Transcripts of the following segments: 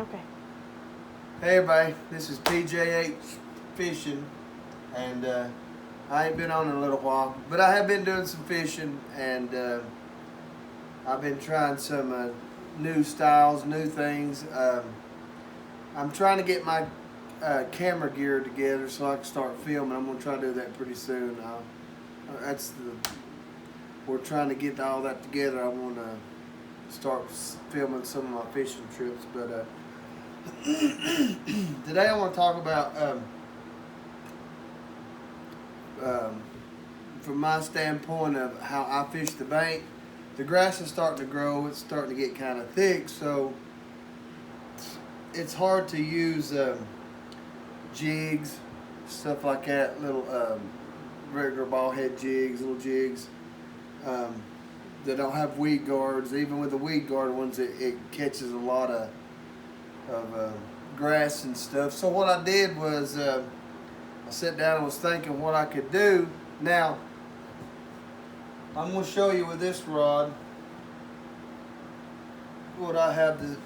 Okay. Hey everybody, this is PJH Fishing, and I ain't been on in a little while, but I have been doing some fishing, and I've been trying some new styles, new things. I'm trying to get my camera gear together so I can start filming. I'm gonna try to do that pretty soon. We're trying to get all that together. I want to start filming some of my fishing trips, but. Today I want to talk about, from my standpoint of how I fish the bank. The grass is starting to grow. It's starting to get kind of thick, so it's hard to use jigs, stuff like that, little regular ball head jigs, little jigs. That don't have weed guards. Even with the weed guard ones, it catches a lot of grass and stuff. So what I did was I sat down and was thinking what I could do. Now I'm going to show you with this rod what I have to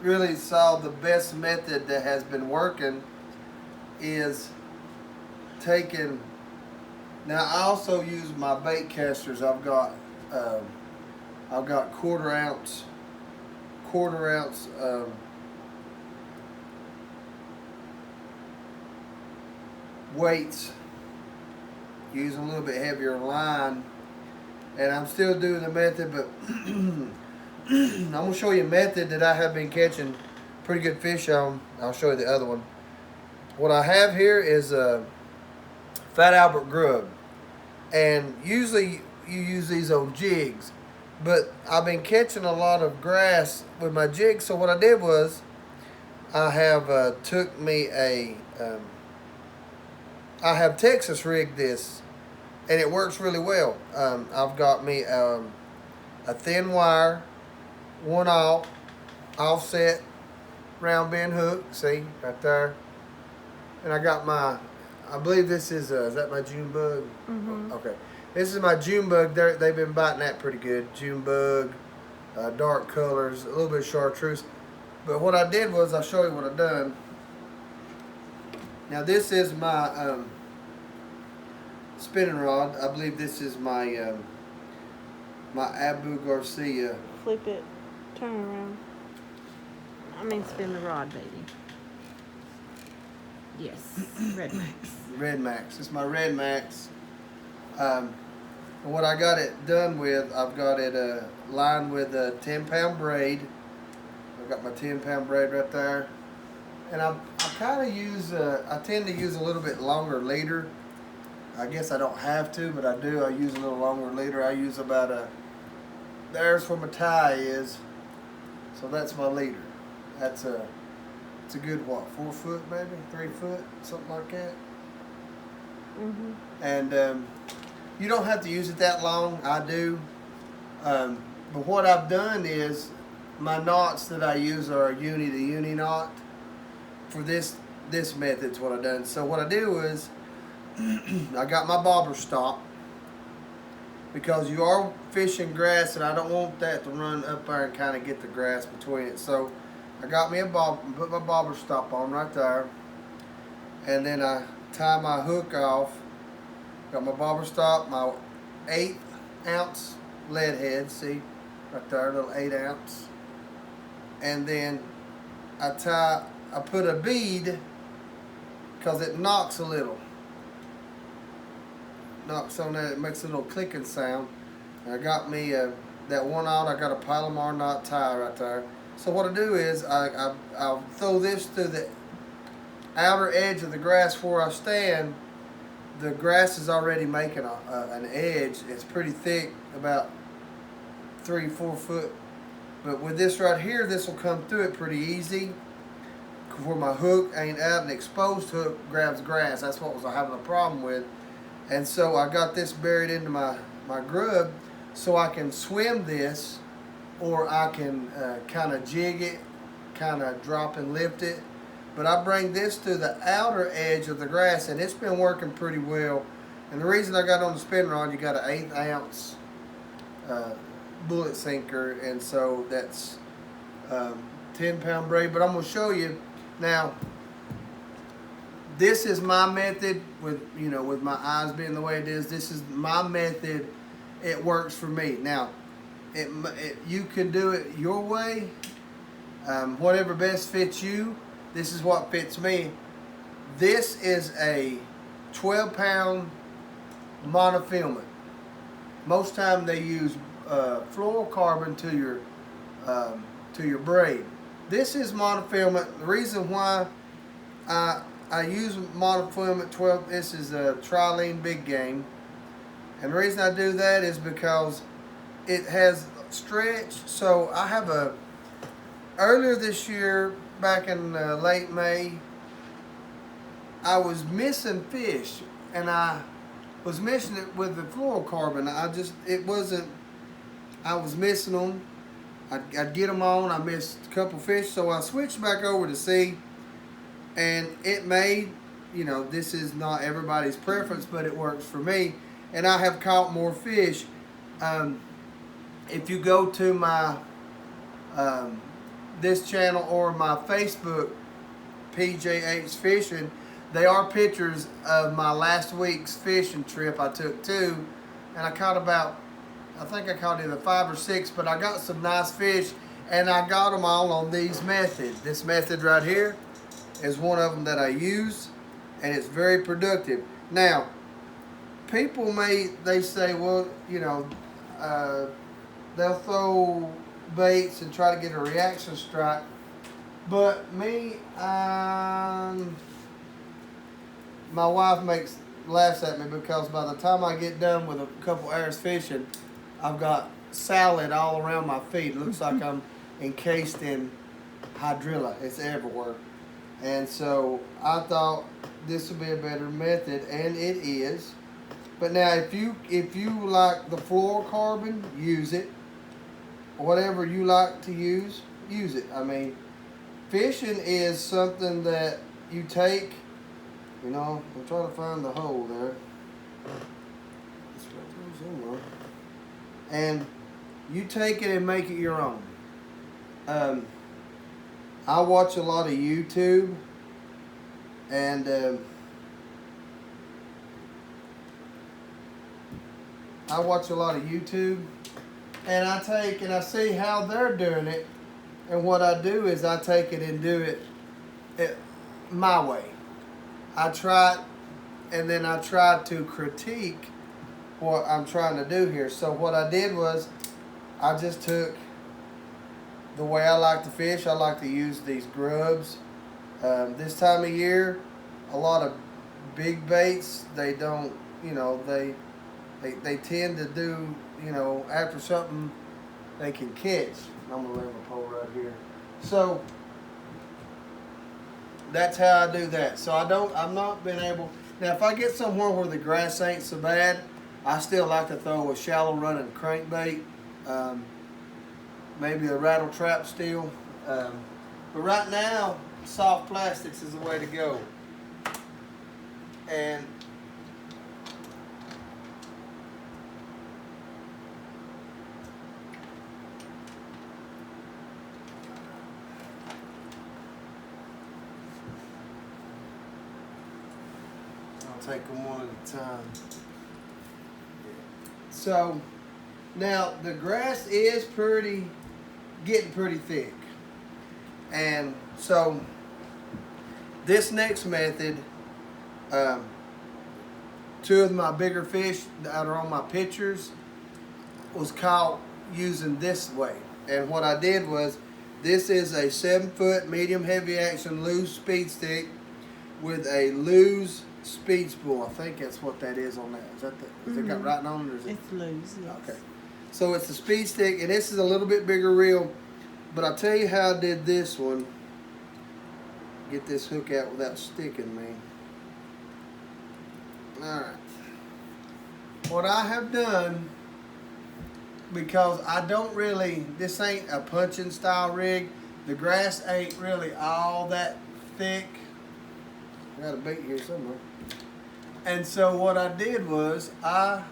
really solve. The best method that has been working is taking. Now I also use my bait casters. I've got quarter ounce weights, using a little bit heavier line, and I'm still doing the method, but I'm going to show you a method that I have been catching pretty good fish on. I'll show you the other one. What I have here is a Fat Albert grub, and usually you use these on jigs, but I've been catching a lot of grass with my jig. So what I did was I have took me I have Texas rigged this, and it works really well. I've got me a thin wire, 1/0 offset round bend hook. See right there, and I got my. I believe this is that my June bug? Mm-hmm. Okay, this is my June bug. They've been biting that pretty good. June bug, dark colors, a little bit of chartreuse. But what I did was I'll show you what I've done. Now this is my spinning rod. I believe this is my my Abu Garcia. Flip it. Turn around. I mean, spin the rod, baby. Yes. Red Max. Red Max. It's my Red Max. And what I got it done with, I've got it lined with a 10-pound braid. I've got my 10-pound braid right there. And I kind of use, I tend to use a little bit longer leader. I guess I don't have to, but I do. I use a little longer leader. I use about there's where my tie is. So that's my leader. It's a good, what, 4 foot maybe? 3 foot? Something like that. Mm-hmm. And you don't have to use it that long. I do. But what I've done is my knots that I use are a uni to uni knot. For this method's what I've done. So what I do is I got my bobber stop, because you are fishing grass and I don't want that to run up there and kind of get the grass between it. So I got me a bob and put my bobber stop on right there, and then I tie my hook off. Got my bobber stop, my 1/8 ounce lead head, see right there, little 8 ounce, and then I put a bead because it knocks a little. Knocks on that, it makes a little clicking sound. And I got me that 1/0, I got a Palomar knot tie right there. So what I do is I'll throw this through the outer edge of the grass where I stand. The grass is already making an edge. It's pretty thick, about 3-4 foot. But with this right here, this will come through it pretty easy. Where my hook ain't out, an exposed hook grabs grass. That's what was I having a problem with. And so I got this buried into my grub, so I can swim this, or I can kind of jig it, kind of drop and lift it. But I bring this to the outer edge of the grass, and it's been working pretty well. And the reason I got on the spin rod, you got an 1/8 ounce bullet sinker, and so that's 10-pound braid, but I'm gonna show you now. This is my method with, you know, with my eyes being the way it is. This is my method. It works for me. Now, you can do it your way, whatever best fits you. This is what fits me. This is a 12-pound monofilament. Most time they use fluorocarbon to your braid. This is monofilament. The reason why I use monofilament 12. This is a Trilene Big Game, and the reason I do that is because it has stretch. So I have earlier this year, back in late May, I was missing fish, and I was missing it with the fluorocarbon. I was missing them. I'd get them on. I missed a couple fish, so I switched back over to sea, and it made, you know, this is not everybody's preference, but it works for me, and I have caught more fish. If you go to my this channel or my Facebook, PJH Fishing, they are pictures of my last week's fishing trip I took too, and I caught I think I caught either 5 or 6, but I got some nice fish, and I got them all on these methods. This method right here is one of them that I use, and it's very productive. Now, people they say, well, you know, they'll throw baits and try to get a reaction strike, but me, my wife laughs at me because by the time I get done with a couple hours fishing, I've got salad all around my feet. It looks like I'm encased in hydrilla. It's everywhere. And so I thought this would be a better method, and it is. But now if you like the fluorocarbon, use it. Whatever you like to use it. I mean, fishing is something that you take, you know, I'm trying to find the hole there. It's right there somewhere. And you take it and make it your own. I watch a lot of YouTube, and I take and I see how they're doing it, and what I do is I take it and do it my way. I try it, and then I try to critique what I'm trying to do here. So what I did was I just took the way I like to fish. I like to use these grubs. This time of year, a lot of big baits, they don't, you know, they tend to do, you know, after something they can catch. I'm going to lay my pole right here. So that's how I do that. So I'm not been able, now if I get somewhere where the grass ain't so bad, I still like to throw a shallow running crankbait, maybe a rattle trap still. But right now, soft plastics is the way to go. And I'll take them one at a time. So now the grass is getting pretty thick, and so this next method, 2 of my bigger fish that are on my pictures was caught using this way. And what I did was, this is a 7-foot medium heavy action Lew's speed stick with a Lew's speed spool. I think that's what that is on that. Is it got writing on it? Or is it? It's Lew's, yes. Okay. So it's a speed stick, and this is a little bit bigger reel, but I'll tell you how I did this one. Get this hook out without sticking me. Alright. What I have done, because I don't really, this ain't a punching style rig, the grass ain't really all that thick. I got a bait here somewhere. And so what I did was, I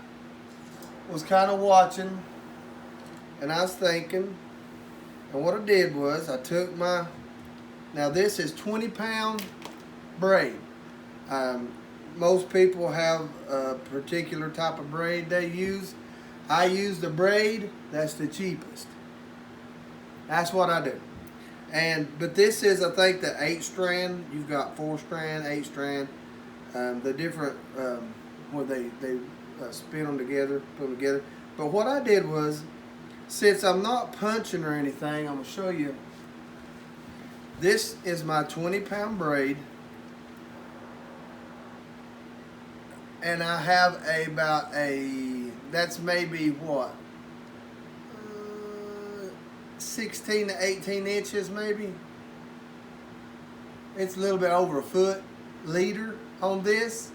was kind of watching, and I was thinking, And what I did was I took my, now this is 20-pound braid. Most people have a particular type of braid they use. I use the braid that's the cheapest. That's what I do. But this is, I think, the 8-strand. You've got 4-strand, 8-strand. The different where they spin them together, put them together. But what I did was, since I'm not punching or anything, I'm gonna show you. This is my 20-pound braid, and I have that's maybe what, 16 to 18 inches maybe. It's a little bit over a foot leader on this.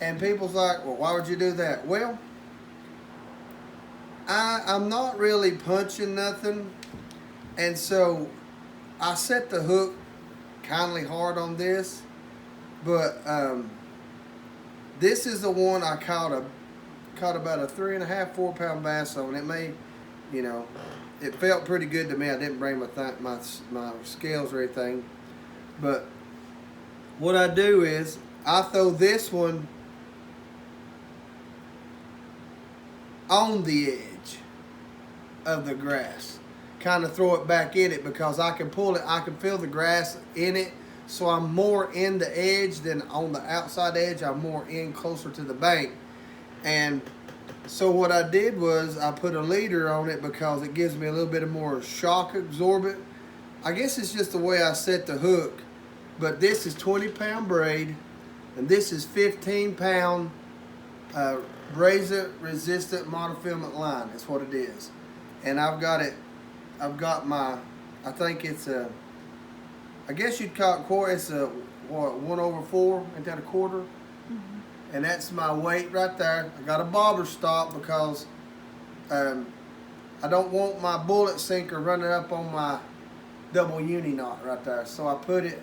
And people's like, well, why would you do that? Well, I'm not really punching nothing. And so I set the hook kindly hard on this. But this is the one I caught about a 3.5, 4 pound bass on. It may, it felt pretty good to me. I didn't bring my scales or anything. But what I do is I throw this one on the edge of the grass. Kind of throw it back in it because I can pull it. I can feel the grass in it. So I'm more in the edge than on the outside edge. I'm more in closer to the bank. And so what I did was I put a leader on it because it gives me a little bit of more shock absorbent. I guess it's just the way I set the hook. But this is 20-pound braid, and this is 15-pound abrasive resistant monofilament line. That's what it is. And I've got my, I think it's a, I guess you'd call it quarter. It's a, what, 1/4? Ain't that a quarter? Mm-hmm. And that's my weight right there. I got a bobber stop because I don't want my bullet sinker running up on my double uni knot right there. So I put it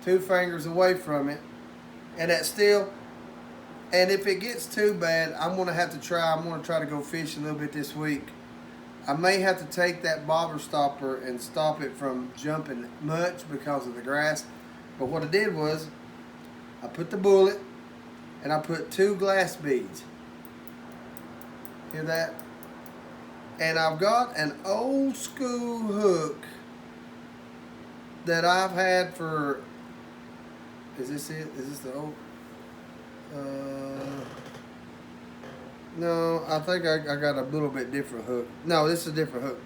2 fingers away from it. And that's still, and if it gets too bad, I'm going to try to go fishing a little bit this week. I may have to take that bobber stopper and stop it from jumping much because of the grass. But what I did was, I put the bullet, and I put 2 glass beads. Hear that? And I've got an old school hook that I've had for, is this it? Is this the old? No, I think I got a little bit different hook. No, this is a different hook.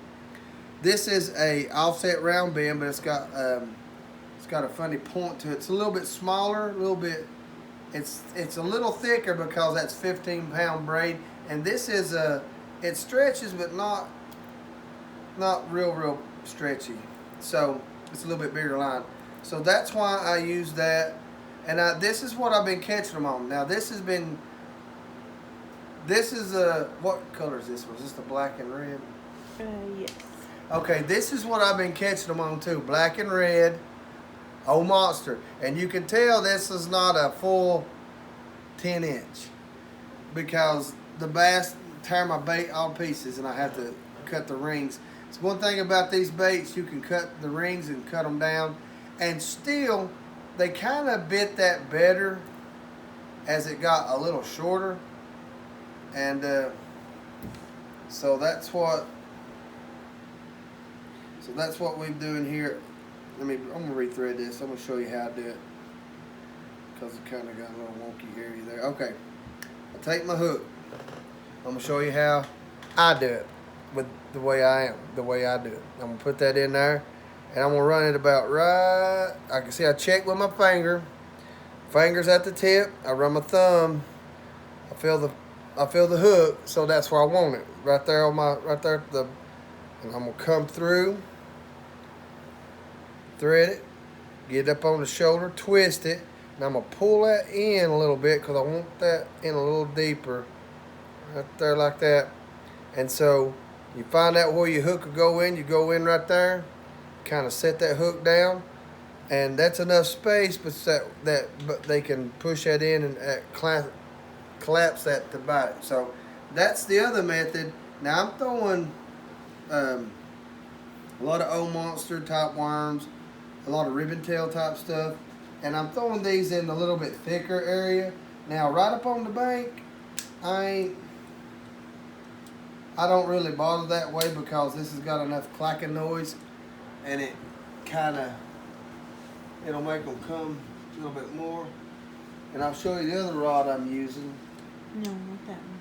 This is a offset round bend, but it's got a funny point to it. It's a little bit smaller, a little bit. It's a little thicker because that's 15-pound braid, and this is it stretches, but not real stretchy. So it's a little bit bigger line. So that's why I use that. And this is what I've been catching them on. Now this is what color is this? Was this the black and red? Yes. Okay, this is what I've been catching them on too. Black and red, old monster. And you can tell this is not a full 10-inch because the bass tear my bait all pieces and I have to cut the rings. It's one thing about these baits, you can cut the rings and cut them down, and still they kind of bit that better as it got a little shorter. And so that's what we're doing here. I'm gonna rethread this. I'm gonna show you how I do it because it kind of got a little wonky area there. Okay, I take my hook. I'm gonna show you how I do it with the way I do it. I'm gonna put that in there, and I'm gonna run it about right. I can see I check with my finger. Fingers at the tip. I run my thumb. I feel the hook, so that's where I want it. Right there on and I'm gonna come through, thread it, get up on the shoulder, twist it, and I'm gonna pull that in a little bit because I want that in a little deeper. Right there like that. And so you find out where your hook will go in, you go in right there, kind of set that hook down, and that's enough space, but they can push that in and collapse that to bite it. So that's the other method. Now I'm throwing a lot of old monster type worms, a lot of ribbon tail type stuff. And I'm throwing these in a little bit thicker area. Now, right up on the bank, I don't really bother that way because this has got enough clacking noise, and it it'll make them come a little bit more. And I'll show you the other rod I'm using. No, not that one.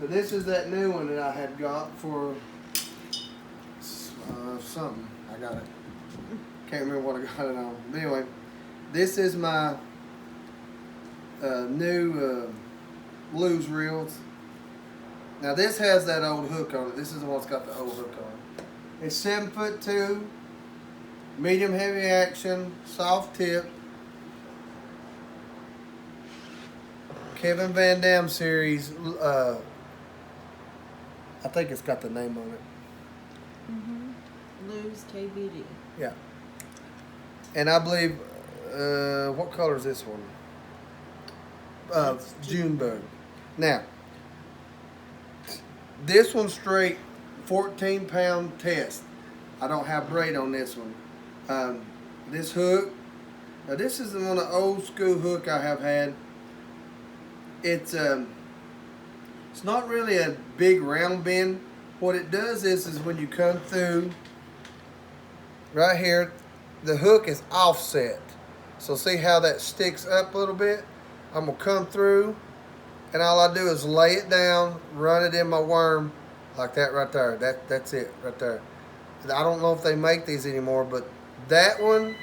But this is that new one that I had got for something. I got it. Can't remember what I got it on. But anyway, this is my new blues reels. Now this has that old hook on it. This is the one that's got the old hook on it. It's 7'2", medium heavy action, soft tip. Kevin Van Dam series. I think it's got the name on it. Blues KVD. Yeah. And I believe, what color is this one? Junebug. Now, this one's straight 14-pound test. I don't have braid on this one. This hook, now this is the one of the old school hook I have had. It's not really a big round bend. What it does is when you come through, right here, the hook is offset. So see how that sticks up a little bit? I'm going to come through, and all I do is lay it down, run it in my worm, like that right there. That's it right there. I don't know if they make these anymore, but that one